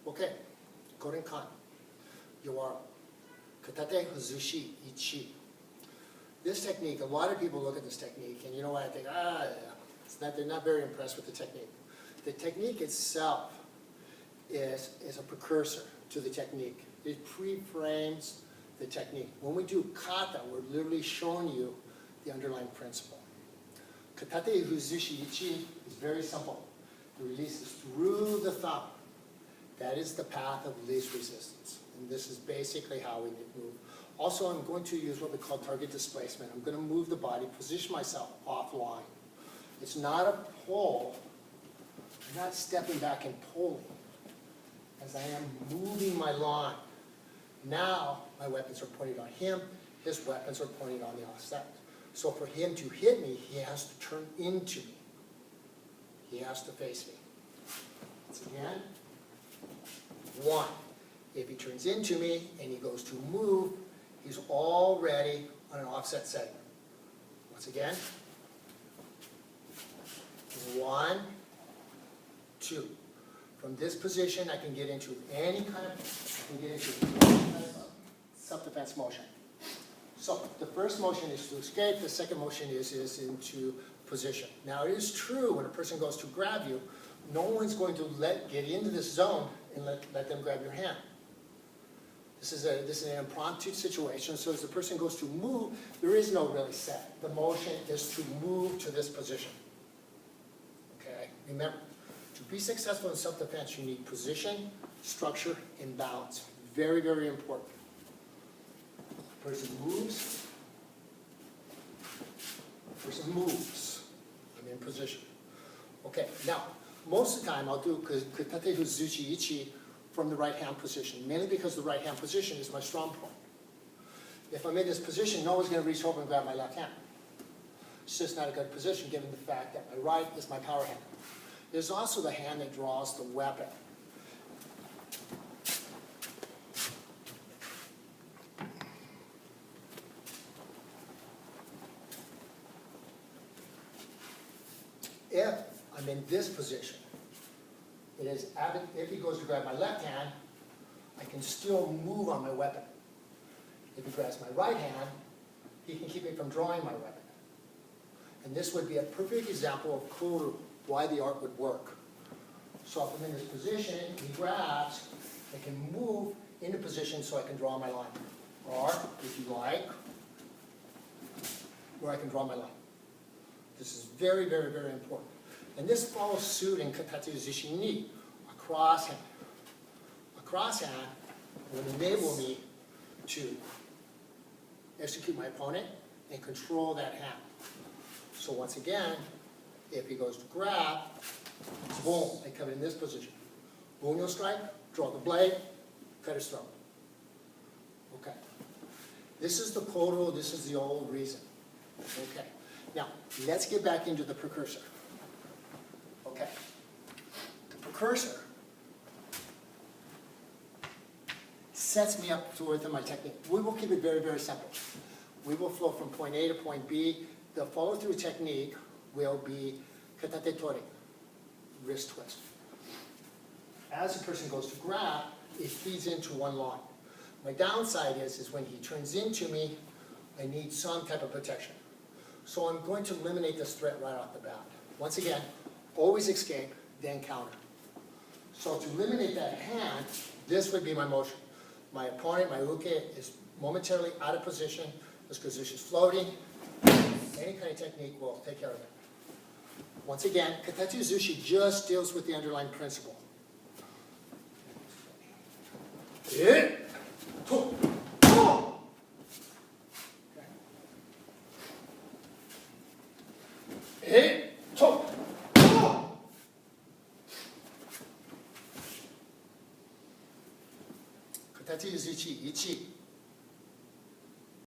Okay, Kodenkan, Yawara, Katate, Huzushi, Ichi. This technique, a lot of people look at this technique, and you know what, I think, they're not very impressed with the technique. The technique itself is a precursor to the technique. It pre-frames the technique. When we do kata, we're literally showing you the underlying principle. Katate, Huzushi, Ichi is very simple. The release is through the thumb. That is the path of least resistance. And this is basically how we move. Also, I'm going to use what we call target displacement. I'm going to move the body, position myself offline. It's not a pull. I'm not stepping back and pulling, as I am moving my line. Now, my weapons are pointed on him. His weapons are pointed on the offset. So for him to hit me, he has to turn into me. He has to face me. Once again, one. If he turns into me and he goes to move, he's already on an offset setting. Once again, 1, 2. From this position, I can get into any kind of, self-defense motion. So the first motion is to escape. The second motion is into position. Now, it is true when a person goes to grab you, no one's going to get into this zone and let them grab your hand. This is an impromptu situation, so as the person goes to move, there is no really set. The motion is to move to this position. Okay? Remember, to be successful in self-defense, you need position, structure, and balance. Very, very important. Person moves. Person moves. I'm in position. Okay, now, most of the time I'll do Katate, Huzushi, Ichi from the right hand position, mainly because the right hand position is my strong point. If I'm in this position, no one's going to reach over and grab my left hand. It's just not a good position given the fact that my right is my power hand. There's also the hand that draws the weapon. If I'm in this position, it is, if he goes to grab my left hand, I can still move on my weapon. If he grabs my right hand, he can keep me from drawing my weapon. And this would be a perfect example of Koru, why the art would work. So if I'm in this position, he grabs, I can move into position so I can draw my line. Or, if you like, where I can draw my line. This is very, very, very important. And this follows suit in Katate Huzushi Ni. A cross hand. A cross hand will enable me to execute my opponent and control that hand. So once again, if he goes to grab, boom, I come in this position. Boom, you'll strike, draw the blade, cut his throat. Okay. This is the kodo, this is the old reason. Okay. Now, let's get back into the precursor. Okay. The precursor sets me up to within my technique. We will keep it very, very simple. We will flow from point A to point B. The follow-through technique will be katate tori, wrist twist. As the person goes to grab, it feeds into one line. My downside is when he turns into me, I need some type of protection. So I'm going to eliminate this threat right off the bat. Once again, always escape, then counter. So to eliminate that hand, this would be my motion. My opponent, my uke, is momentarily out of position. This position is floating. Any kind of technique will take care of it. Once again, Katate Huzushi just deals with the underlying principle. Katate Huzushi Ichi.